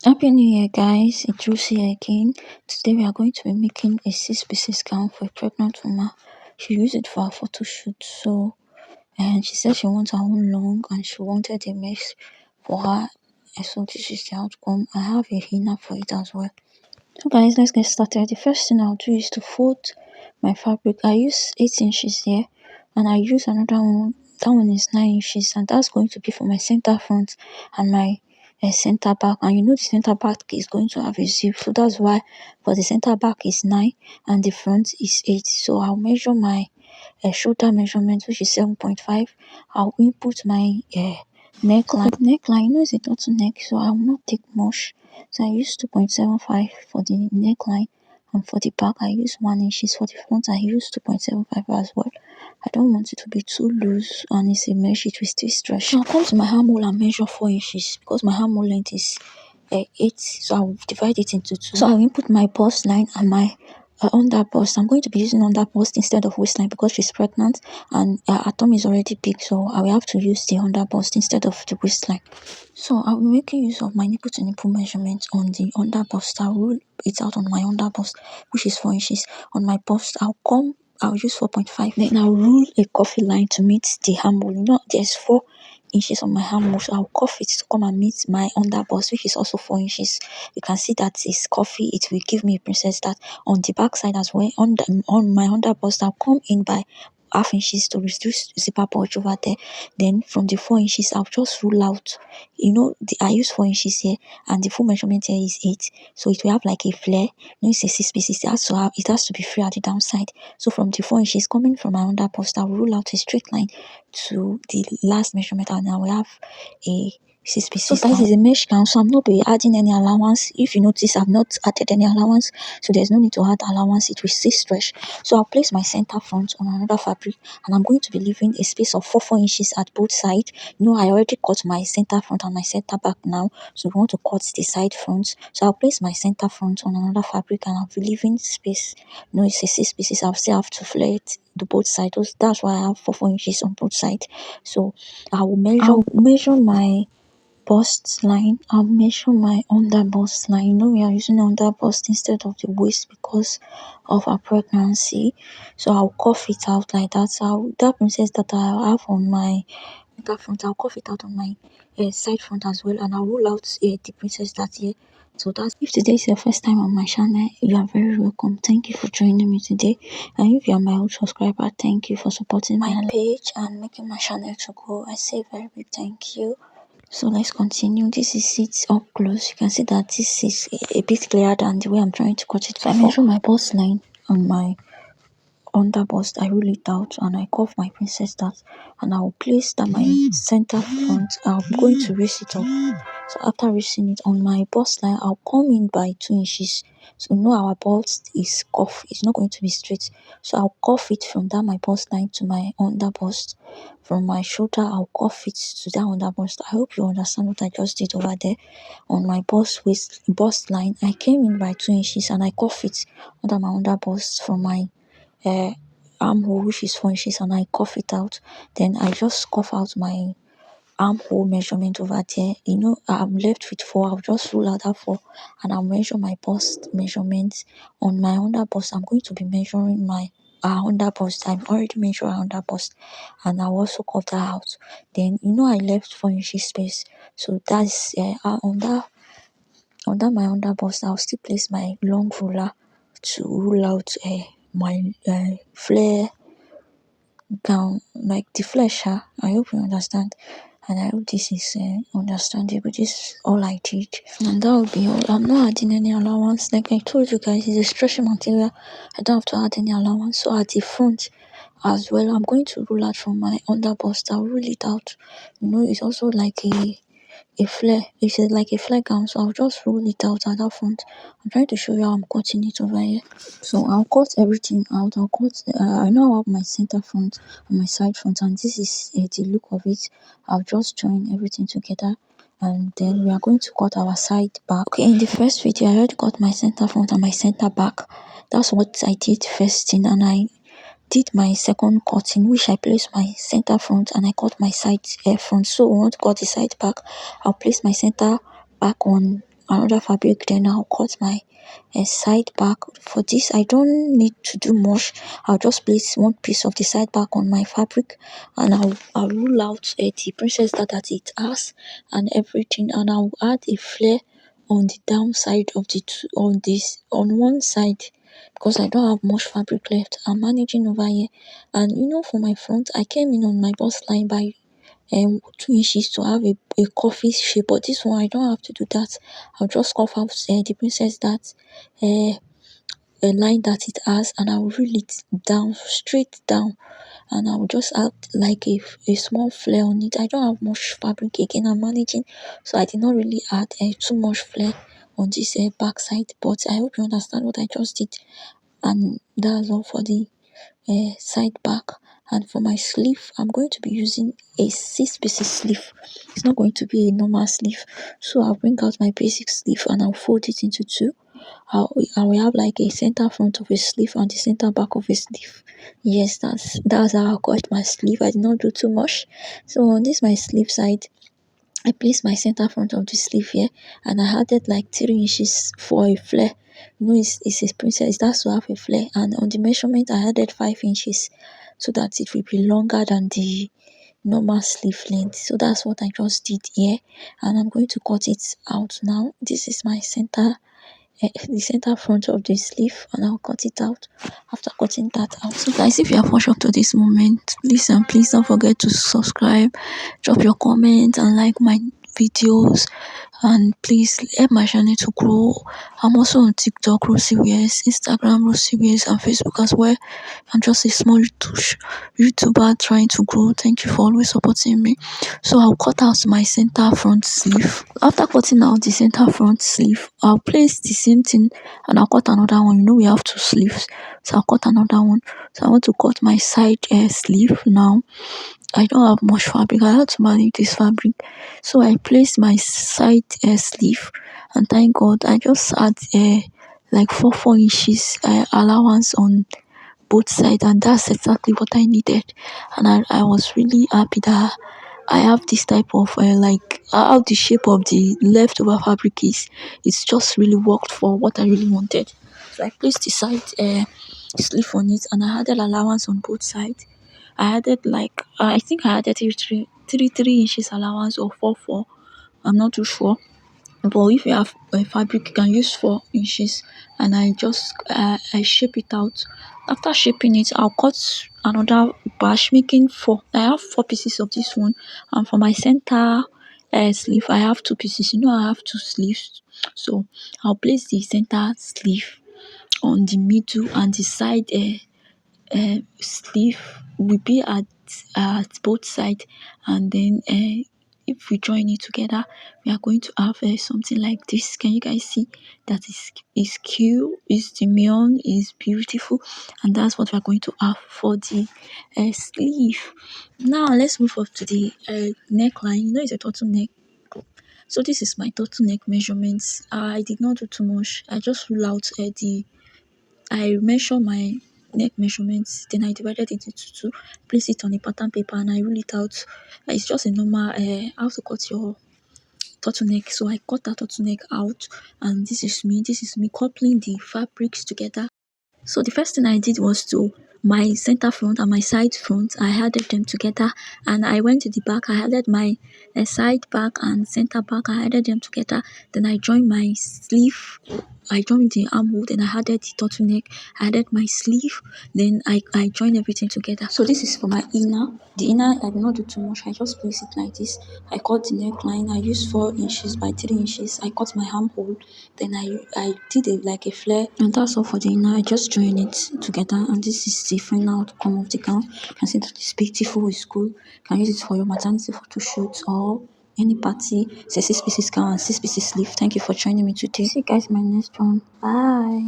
Happy New Year, guys. It's Lucy here again. Today we are going to be making a 6 pieces gown for a pregnant woman. She used it for a photo shoot. And she said she wants her own long and she wanted a mesh for her. So this is the outcome. I have a hinner for it as well. So guys, let's get started. The first thing I'll do is to fold my fabric. I use 8 inches here and I use another one. That one is 9 inches and that's going to be for my center front and my center back. And you know the center back is going to have a zip, so that's why for the center back is 9 and the front is 8. So I'll measure my shoulder measurement, which is 7.5. I'll input my neckline. You know it's a turtleneck, so I will not take much. So I use 2.75 for the neckline, and for the back I use 1 inches. For the front I use 2.75 as well. I don't want it to be too loose, and it's a mesh, it will still stretch. So I'll come to my armhole and measure 4 inches because my armhole length is 8, so I'll divide it into 2. So I'll input my bust line and my under bust. I'm going to be using under bust instead of waistline because she's pregnant and her tummy is already big, so I will have to use the under bust instead of the waistline. So I'll be making use of my nipple to nipple measurement on the under bust. I'll rule it out on my under bust, which is 4 inches. On my bust, I'll use 4.5. Then I'll rule a coffee line to meet the armhole. You know, there's 4 inches on my armhole, so I'll cuff it to come and meet my under bust, which is also 4 inches. You can see that it's coffee. It will give me a princess that on the back side as well. On my under bust, I'll come in by half inches to reduce zipper bulge over there. Then from the 4 inches I'll just rule out, you know, I use 4 inches here and the full measurement here is 8, so it will have like a flare. You know, it's a 6 pieces, it has to be free at the downside. So from the 4 inches coming from my under bust, I'll rule out a straight line to the last measurement and I will have a 6 pieces. So guys, is a mesh gown, so I'm not be adding any allowance. If you notice, I've not added any allowance, so there's no need to add allowance. It will still stretch. So I'll place my center front on another fabric and I'm going to be leaving a space of 4 inches at both sides. You know, I already cut my center front and my center back now, so we want to cut the side fronts. So I'll place my center front on another fabric and I'll be leaving space. You know, it's a 6 pieces. I'll still have to flare it the both sides. That's why I have 4 inches on both sides. So I'll measure my bust line. I'll measure my under bust line. You know, we are using under bust instead of the waist because of our pregnancy, so I'll cuff it out like that. So that princess that I have on my front, I'll cuff it out on my side front as well, and I'll roll out the princess that here. So that's, if today is your first time on my channel, you are very welcome. Thank you for joining me today, and if you are my old subscriber, thank you for supporting my page and making my channel to grow. I say a very big thank you. So let's continue. This is it up close. You can see that this is a bit clearer than the way I'm trying to cut it. So I measure my bust line on my under bust. I roll it out and I cuff my princess dart, and I'll place that my center front. I'm going to raise it up. So after raising it on my bust line, I'll come in by 2 inches. So you know our bust is cuff, it's not going to be straight. So I'll cuff it from that my bust line to my under bust. From my shoulder, I'll cuff it to that under bust. I hope you understand what I just did over there. On my bust line, I came in by 2 inches and I cuff it under my under bust from my armhole, which is 4 inches, and I cuff it out. Then I just cuff out my armhole measurement over there. You know, I'm left with 4. I'll just rule out that 4 and I'll measure my bust measurement. On my under bust, I'm going to be measuring my under bust. I've already measured under bust and I'll also cut that out. Then you know I left 4 inches space, so that's under my under bust. I'll still place my long ruler to rule out my flare gown, like the flesh. I hope you understand, and I hope this is understandable. This is all I did, and that will be all. I'm not adding any allowance. Like I told you guys, it's a stretchy material. I don't have to add any allowance. So at the front as well, I'm going to rule out from my under bust. I'll rule it out. You know, it's also like a flare. It's like a flare gown, so I'll just roll it out at that front. I'm trying to show you how I'm cutting it over here. So I'll cut everything out. I now have my center front and my side front, and this is the look of it. I'll just join everything together, and then we are going to cut our side back. Okay, in the first video I already cut my center front and my center back. That's what I did first thing, and I did my second cutting, which I placed my center front and I cut my side front. So I want to cut the side back. I'll place my center back on another fabric, then I'll cut my side back. For this, I don't need to do much. I'll just place one piece of the side back on my fabric, and I'll rule out the princess that it has and everything, and I'll add a flare on the downside of the two, on one side, because I don't have much fabric left. I'm managing over here, and for my front, I came in on my bust line by 2 inches to have a coffee shape, but this one I don't have to do that. I'll just cuff out the princess that a line that it has, and I'll reel it down, straight down, and I'll just add like a small flare on it. I don't have much fabric again, I'm managing, so I did not really add too much flare on this back side, but I hope you understand what I just did. And that's all for the side back. And for my sleeve, I'm going to be using a 6-piece sleeve. It's not going to be a normal sleeve, so I'll bring out my basic sleeve and I'll fold it into two. I will have like a center front of a sleeve and the center back of a sleeve. Yes, that's how I cut my sleeve. I did not do too much. So on this my sleeve side, I placed my center front of the sleeve here, and I added like 3 inches for a flare. It's a princess, it has to have a flare, and on the measurement I added 5 inches so that it will be longer than the normal sleeve length. So that's what I just did here, and I'm going to cut it out now. This is my the center front of the sleeve, and I'll cut it out after cutting that out. So guys, if you have watched up to this moment, please don't forget to subscribe, drop your comments and like my videos, and please help my channel to grow. I'm also on TikTok, RosieWears, Instagram, RosieWears, and Facebook as well. I'm just a small YouTuber trying to grow. Thank you for always supporting me. So I'll cut out my center front sleeve. After cutting out the center front sleeve, I'll place the same thing and I'll cut another one. We have 2 sleeves, so I'll cut another one. So I want to cut my side sleeve now. I don't have much fabric. I had to manage this fabric, so I placed my side sleeve, and thank God I just had like 4 inches allowance on both sides, and that's exactly what I needed. And I was really happy that I have this type of like how the shape of the leftover fabric is. It's just really worked for what I really wanted. So I placed the side sleeve on it, and I added allowance on both sides. I added like I think I added 3 inches allowance or 4. I'm not too sure. But if you have a fabric, you can use 4 inches, and I shape it out. After shaping it, I'll cut another batch, making 4. I have 4 pieces of this one, and for my center sleeve, I have 2 pieces. I have 2 sleeves, so I'll place the center sleeve on the middle, and the side sleeve will be at both sides, and then if we join it together, we are going to have something like this. Can you guys see that is cute, is demure, is beautiful, and that's what we are going to have for the sleeve. Now let's move up to the neckline. It's a turtleneck. So this is my turtleneck measurements. I did not do too much. I just rule out I measure my neck measurements, then I divided it into 2, place it on a pattern paper, and I rule it out. It's just a normal how to cut your turtleneck. So I cut that turtleneck out, and this is me coupling the fabrics together. So the first thing I did was to my center front and my side front, I added them together, and I went to the back. I added my side back and center back. I added them together. Then I joined my sleeve. I joined the armhole. Then I added the turtleneck. I added my sleeve. Then I joined everything together. So this is for my inner. The inner I did not do too much. I just place it like this. I cut the neckline. I used 4 inches by 3 inches. I cut my armhole. Then I did like a flare, and that's all for the inner. I just join it together, and this is the final outcome of the gown. You can see that it's beautiful, it's cool. You can use it for your maternity photo shoot or any party. It's a 6 pieces gown and 6 pieces sleeve. Thank you for joining me today. See you guys in my next one. Bye.